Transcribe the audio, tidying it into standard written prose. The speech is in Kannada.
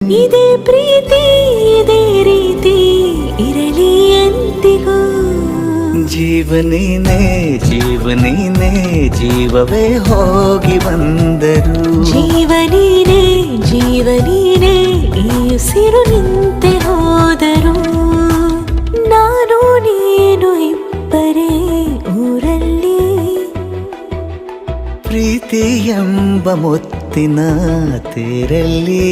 ಇದೇ ಪ್ರೀತಿ ಇದೇ ರೀತಿ ಇರಲಿ ಎಂದಿಗೂ. ಜೀವನೇನೆ ಜೀವನೇನೆ ಜೀವವೇ ಹೋಗಿ ಬಂದರು. ಜೀವನೀನೇ ಜೀವನೀನೇ ಈ ಉಸಿರು ನಿಂತೆ ಹೋದರು. ನಾನು ನೀನು ಇಬ್ಬರೇ ಊರಲ್ಲಿ. ಪ್ರೀತಿ ಎಂಬ ಮುತ್ತಿನ ತೇರಲ್ಲಿ